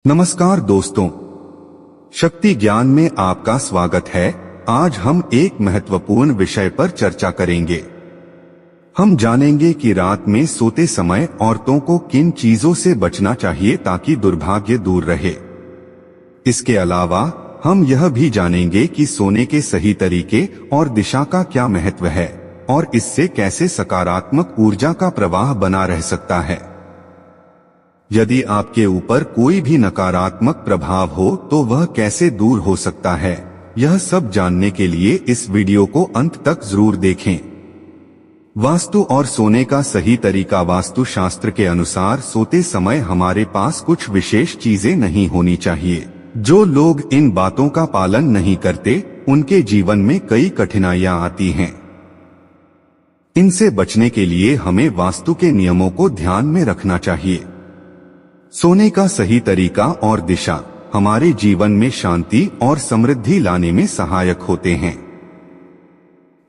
नमस्कार दोस्तों, शक्ति ज्ञान में आपका स्वागत है। आज हम एक महत्वपूर्ण विषय पर चर्चा करेंगे। हम जानेंगे कि रात में सोते समय औरतों को किन चीजों से बचना चाहिए ताकि दुर्भाग्य दूर रहे। इसके अलावा हम यह भी जानेंगे कि सोने के सही तरीके और दिशा का क्या महत्व है और इससे कैसे सकारात्मक ऊर्जा का प्रवाह बना रह सकता है। यदि आपके ऊपर कोई भी नकारात्मक प्रभाव हो तो वह कैसे दूर हो सकता है, यह सब जानने के लिए इस वीडियो को अंत तक जरूर देखें। वास्तु और सोने का सही तरीका। वास्तु शास्त्र के अनुसार सोते समय हमारे पास कुछ विशेष चीजें नहीं होनी चाहिए। जो लोग इन बातों का पालन नहीं करते उनके जीवन में कई कठिनाइयां आती हैं। इनसे बचने के लिए हमें वास्तु के नियमों को ध्यान में रखना चाहिए। सोने का सही तरीका और दिशा हमारे जीवन में शांति और समृद्धि लाने में सहायक होते हैं।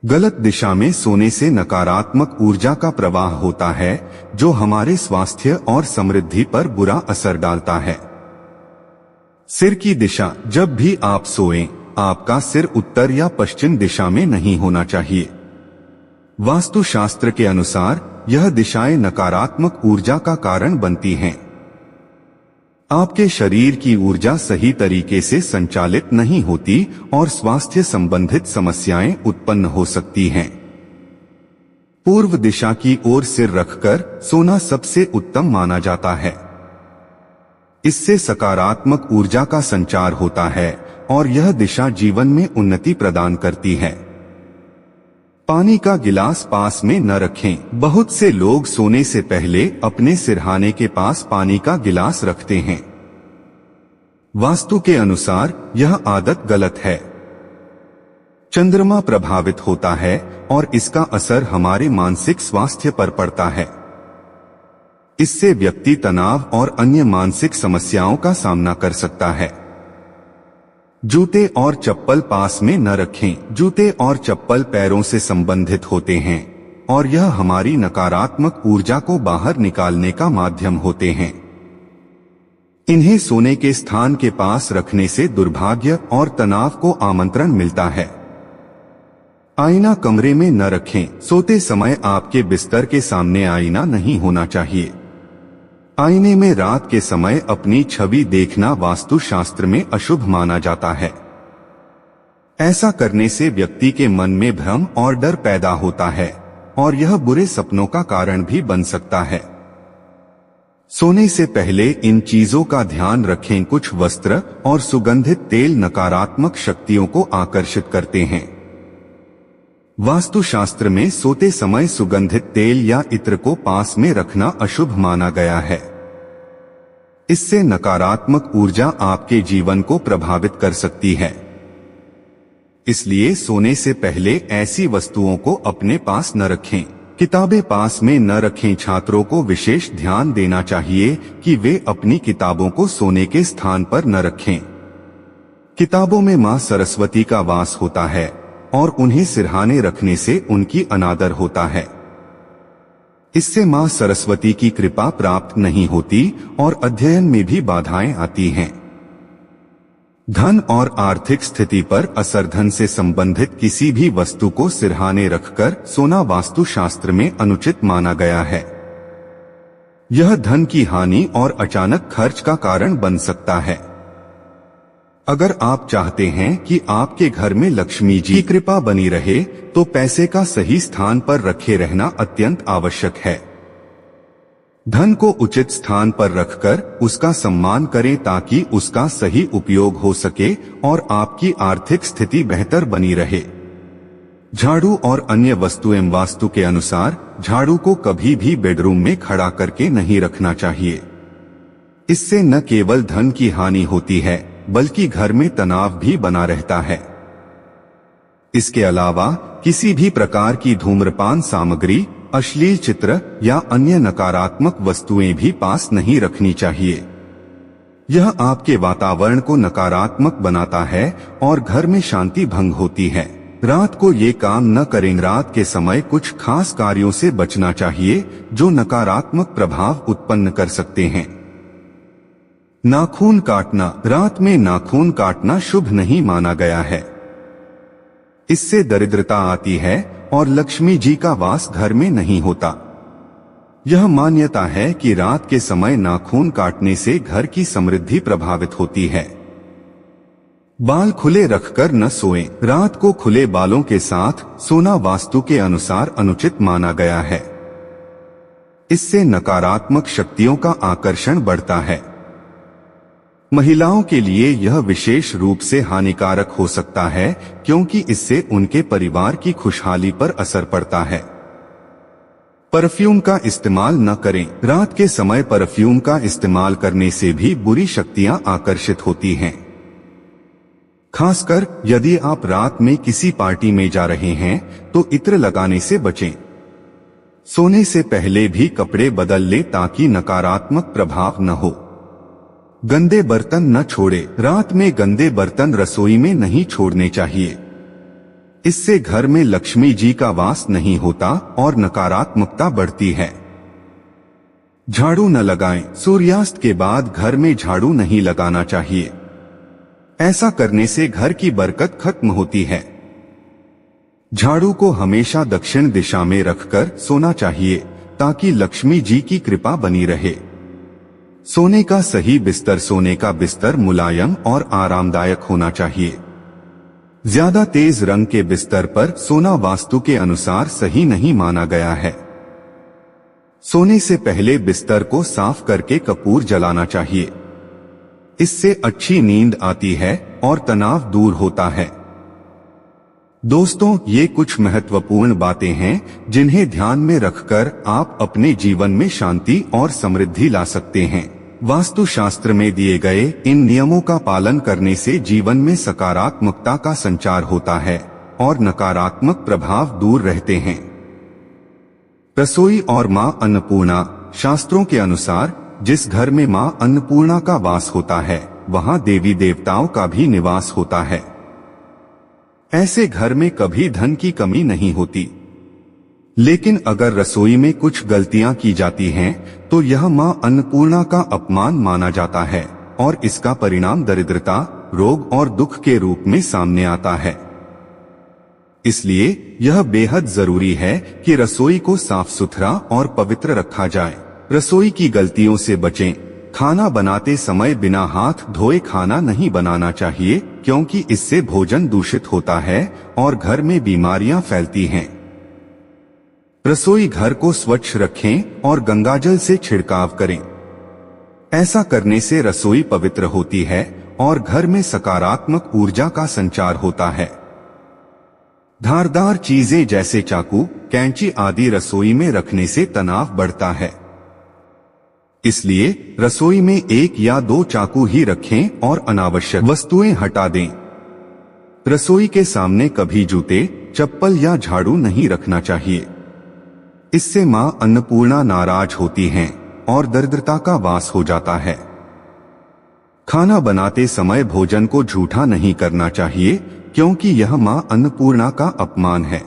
गलत दिशा में सोने से नकारात्मक ऊर्जा का प्रवाह होता है, जो हमारे स्वास्थ्य और समृद्धि पर बुरा असर डालता है। सिर की दिशा। जब भी आप सोएं, आपका सिर उत्तर या पश्चिम दिशा में नहीं होना चाहिए। वास्तु शास्त्र के अनुसार यह दिशाएं नकारात्मक ऊर्जा का कारण बनती हैं। आपके शरीर की ऊर्जा सही तरीके से संचालित नहीं होती और स्वास्थ्य संबंधित समस्याएं उत्पन्न हो सकती हैं। पूर्व दिशा की ओर सिर रखकर सोना सबसे उत्तम माना जाता है। इससे सकारात्मक ऊर्जा का संचार होता है और यह दिशा जीवन में उन्नति प्रदान करती है। पानी का गिलास पास में न रखें। बहुत से लोग सोने से पहले अपने सिरहाने के पास पानी का गिलास रखते हैं। वास्तु के अनुसार यह आदत गलत है। चंद्रमा प्रभावित होता है और इसका असर हमारे मानसिक स्वास्थ्य पर पड़ता है। इससे व्यक्ति तनाव और अन्य मानसिक समस्याओं का सामना कर सकता है। जूते और चप्पल पास में न रखें। जूते और चप्पल पैरों से संबंधित होते हैं और यह हमारी नकारात्मक ऊर्जा को बाहर निकालने का माध्यम होते हैं। इन्हें सोने के स्थान के पास रखने से दुर्भाग्य और तनाव को आमंत्रण मिलता है। आईना कमरे में न रखें। सोते समय आपके बिस्तर के सामने आईना नहीं होना चाहिए। आईने में रात के समय अपनी छवि देखना वास्तु शास्त्र में अशुभ माना जाता है। ऐसा करने से व्यक्ति के मन में भ्रम और डर पैदा होता है और यह बुरे सपनों का कारण भी बन सकता है। सोने से पहले इन चीजों का ध्यान रखें। कुछ वस्त्र और सुगंधित तेल नकारात्मक शक्तियों को आकर्षित करते हैं। वास्तु शास्त्र में सोते समय सुगंधित तेल या इत्र को पास में रखना अशुभ माना गया है। इससे नकारात्मक ऊर्जा आपके जीवन को प्रभावित कर सकती है। इसलिए सोने से पहले ऐसी वस्तुओं को अपने पास न रखें। किताबें पास में न रखें। छात्रों को विशेष ध्यान देना चाहिए कि वे अपनी किताबों को सोने के स्थान पर न रखें। किताबों में मां सरस्वती का वास होता है और उन्हें सिरहाने रखने से उनकी अनादर होता है। इससे मां सरस्वती की कृपा प्राप्त नहीं होती और अध्ययन में भी बाधाएं आती हैं। धन और आर्थिक स्थिति पर असर। धन से संबंधित किसी भी वस्तु को सिरहाने रखकर सोना वास्तु शास्त्र में अनुचित माना गया है। यह धन की हानि और अचानक खर्च का कारण बन सकता है। अगर आप चाहते हैं कि आपके घर में लक्ष्मी जी की कृपा बनी रहे तो पैसे का सही स्थान पर रखे रहना अत्यंत आवश्यक है। धन को उचित स्थान पर रखकर उसका सम्मान करें ताकि उसका सही उपयोग हो सके और आपकी आर्थिक स्थिति बेहतर बनी रहे। झाड़ू और अन्य वस्तुएं। वास्तु के अनुसार झाड़ू को कभी भी बेडरूम में खड़ा करके नहीं रखना चाहिए। इससे न केवल धन की हानि होती है बल्कि घर में तनाव भी बना रहता है। इसके अलावा किसी भी प्रकार की धूम्रपान सामग्री, अश्लील चित्र या अन्य नकारात्मक वस्तुएं भी पास नहीं रखनी चाहिए। यह आपके वातावरण को नकारात्मक बनाता है और घर में शांति भंग होती है। रात को ये काम न करें। रात के समय कुछ खास कार्यों से बचना चाहिए जो नकारात्मक प्रभाव उत्पन्न कर सकते हैं। नाखून काटना। रात में नाखून काटना शुभ नहीं माना गया है। इससे दरिद्रता आती है और लक्ष्मी जी का वास घर में नहीं होता। यह मान्यता है कि रात के समय नाखून काटने से घर की समृद्धि प्रभावित होती है। बाल खुले रखकर न सोएं। रात को खुले बालों के साथ सोना वास्तु के अनुसार अनुचित माना गया है। इससे नकारात्मक शक्तियों का आकर्षण बढ़ता है। महिलाओं के लिए यह विशेष रूप से हानिकारक हो सकता है क्योंकि इससे उनके परिवार की खुशहाली पर असर पड़ता है। परफ्यूम का इस्तेमाल न करें। रात के समय परफ्यूम का इस्तेमाल करने से भी बुरी शक्तियां आकर्षित होती हैं। खासकर यदि आप रात में किसी पार्टी में जा रहे हैं तो इत्र लगाने से बचें। सोने से पहले भी कपड़े बदल लें ताकि नकारात्मक प्रभाव न हो। गंदे बर्तन न छोड़े। रात में गंदे बर्तन रसोई में नहीं छोड़ने चाहिए। इससे घर में लक्ष्मी जी का वास नहीं होता और नकारात्मकता बढ़ती है। झाड़ू न लगाएं। सूर्यास्त के बाद घर में झाड़ू नहीं लगाना चाहिए। ऐसा करने से घर की बरकत खत्म होती है। झाड़ू को हमेशा दक्षिण दिशा में रखकर सोना चाहिए ताकि लक्ष्मी जी की कृपा बनी रहे। सोने का सही बिस्तर। सोने का बिस्तर मुलायम और आरामदायक होना चाहिए। ज्यादा तेज रंग के बिस्तर पर सोना वास्तु के अनुसार सही नहीं माना गया है। सोने से पहले बिस्तर को साफ करके कपूर जलाना चाहिए। इससे अच्छी नींद आती है और तनाव दूर होता है। दोस्तों, ये कुछ महत्वपूर्ण बातें हैं जिन्हें ध्यान में रखकर आप अपने जीवन में शांति और समृद्धि ला सकते हैं। वास्तुशास्त्र में दिए गए इन नियमों का पालन करने से जीवन में सकारात्मकता का संचार होता है और नकारात्मक प्रभाव दूर रहते हैं। रसोई और मां अन्नपूर्णा। शास्त्रों के अनुसार जिस घर में मां अन्नपूर्णा का वास होता है वहां देवी देवताओं का भी निवास होता है। ऐसे घर में कभी धन की कमी नहीं होती। लेकिन अगर रसोई में कुछ गलतियां की जाती हैं तो यह मां अन्नपूर्णा का अपमान माना जाता है और इसका परिणाम दरिद्रता, रोग और दुख के रूप में सामने आता है। इसलिए यह बेहद जरूरी है कि रसोई को साफ सुथरा और पवित्र रखा जाए। रसोई की गलतियों से बचें। खाना बनाते समय बिना हाथ धोए खाना नहीं बनाना चाहिए क्योंकि इससे भोजन दूषित होता है और घर में बीमारियां फैलती हैं। रसोई घर को स्वच्छ रखें और गंगाजल से छिड़काव करें। ऐसा करने से रसोई पवित्र होती है और घर में सकारात्मक ऊर्जा का संचार होता है। धारदार चीजें जैसे चाकू, कैंची आदि रसोई में रखने से तनाव बढ़ता है। इसलिए रसोई में 1 या 2 चाकू ही रखें और अनावश्यक वस्तुएं हटा दें। रसोई के सामने कभी जूते, चप्पल या झाड़ू नहीं रखना चाहिए। इससे मां अन्नपूर्णा नाराज होती हैं और दरिद्रता का वास हो जाता है। खाना बनाते समय भोजन को झूठा नहीं करना चाहिए क्योंकि यह मां अन्नपूर्णा का अपमान है।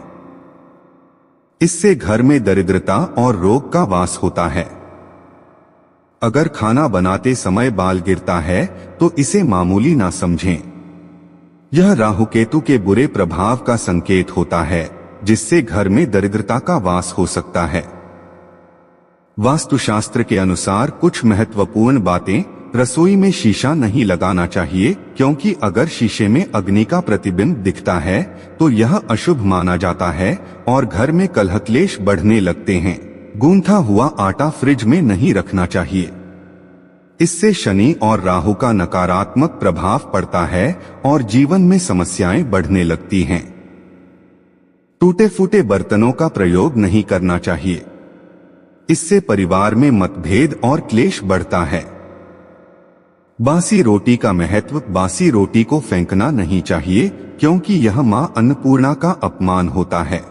इससे घर में दरिद्रता और रोग का वास होता है। अगर खाना बनाते समय बाल गिरता है तो इसे मामूली ना समझें। यह राहु केतु के बुरे प्रभाव का संकेत होता है जिससे घर में दरिद्रता का वास हो सकता है। वास्तुशास्त्र के अनुसार कुछ महत्वपूर्ण बातें। रसोई में शीशा नहीं लगाना चाहिए क्योंकि अगर शीशे में अग्नि का प्रतिबिंब दिखता है तो यह अशुभ माना जाता है और घर में कलह क्लेश बढ़ने लगते हैं। गूंथा हुआ आटा फ्रिज में नहीं रखना चाहिए। इससे शनि और राहु का नकारात्मक प्रभाव पड़ता है और जीवन में समस्याएं बढ़ने लगती हैं। टूटे फूटे बर्तनों का प्रयोग नहीं करना चाहिए। इससे परिवार में मतभेद और क्लेश बढ़ता है। बासी रोटी का महत्व। बासी रोटी को फेंकना नहीं चाहिए क्योंकि यह मां अन्नपूर्णा का अपमान होता है।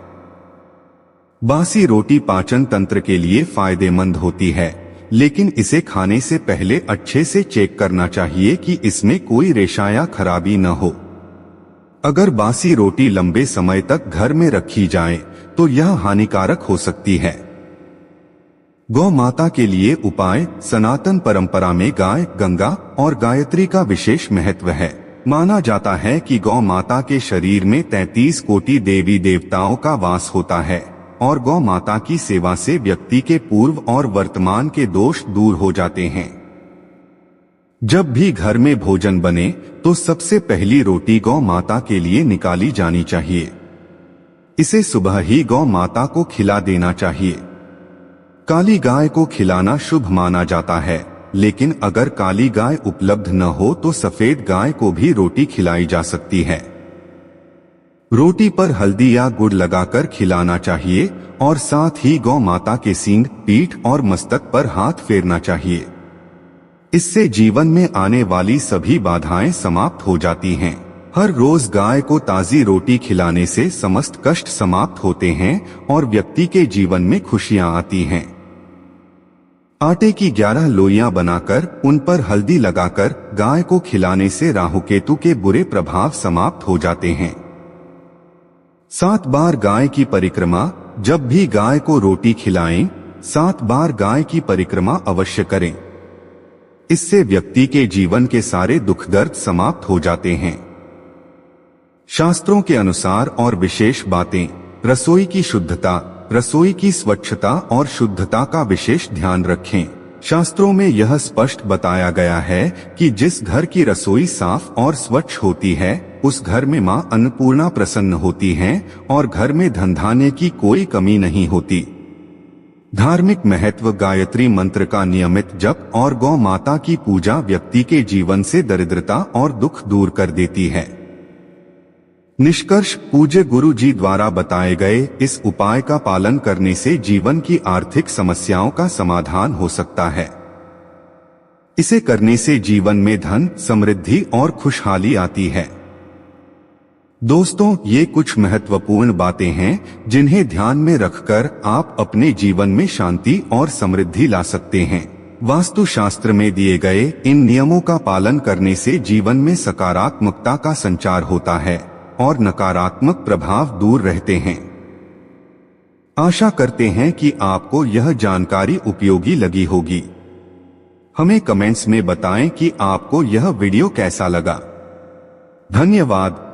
बासी रोटी पाचन तंत्र के लिए फायदेमंद होती है, लेकिन इसे खाने से पहले अच्छे से चेक करना चाहिए कि इसमें कोई रेशा या खराबी न हो। अगर बासी रोटी लंबे समय तक घर में रखी जाए तो यह हानिकारक हो सकती है। गौ माता के लिए उपाय। सनातन परंपरा में गाय, गंगा और गायत्री का विशेष महत्व है। माना जाता है कि गौ माता के शरीर में 33 कोटि देवी देवताओं का वास होता है और गौ माता की सेवा से व्यक्ति के पूर्व और वर्तमान के दोष दूर हो जाते हैं। जब भी घर में भोजन बने तो सबसे पहली रोटी गौ माता के लिए निकाली जानी चाहिए। इसे सुबह ही गौ माता को खिला देना चाहिए। काली गाय को खिलाना शुभ माना जाता है, लेकिन अगर काली गाय उपलब्ध न हो तो सफेद गाय को भी रोटी खिलाई जा सकती है। रोटी पर हल्दी या गुड़ लगाकर खिलाना चाहिए और साथ ही गौ माता के सींग, पीठ और मस्तक पर हाथ फेरना चाहिए। इससे जीवन में आने वाली सभी बाधाएं समाप्त हो जाती हैं। हर रोज गाय को ताजी रोटी खिलाने से समस्त कष्ट समाप्त होते हैं और व्यक्ति के जीवन में खुशियां आती हैं। आटे की 11 लोइयां बनाकर उन पर हल्दी लगाकर गाय को खिलाने से राहु केतु के बुरे प्रभाव समाप्त हो जाते हैं। 7 बार गाय की परिक्रमा। जब भी गाय को रोटी खिलाएं, 7 बार गाय की परिक्रमा अवश्य करें। इससे व्यक्ति के जीवन के सारे दुख दर्द समाप्त हो जाते हैं। शास्त्रों के अनुसार और विशेष बातें। रसोई की शुद्धता, रसोई की स्वच्छता और शुद्धता का विशेष ध्यान रखें। शास्त्रों में यह स्पष्ट बताया गया है कि जिस घर की रसोई साफ और स्वच्छ होती है उस घर में मां अन्नपूर्णा प्रसन्न होती हैं और घर में धन धान्य की कोई कमी नहीं होती। धार्मिक महत्व। गायत्री मंत्र का नियमित जप और गौ माता की पूजा व्यक्ति के जीवन से दरिद्रता और दुख दूर कर देती है। निष्कर्ष। पूज्य गुरु जी द्वारा बताए गए इस उपाय का पालन करने से जीवन की आर्थिक समस्याओं का समाधान हो सकता है। इसे करने से जीवन में धन, समृद्धि और खुशहाली आती है। दोस्तों, ये कुछ महत्वपूर्ण बातें हैं जिन्हें ध्यान में रखकर आप अपने जीवन में शांति और समृद्धि ला सकते हैं। वास्तु शास्त्र में दिए गए इन नियमों का पालन करने से जीवन में सकारात्मकता का संचार होता है और नकारात्मक प्रभाव दूर रहते हैं। आशा करते हैं कि आपको यह जानकारी उपयोगी लगी होगी। हमें कमेंट्स में बताएं कि आपको यह वीडियो कैसा लगा। धन्यवाद।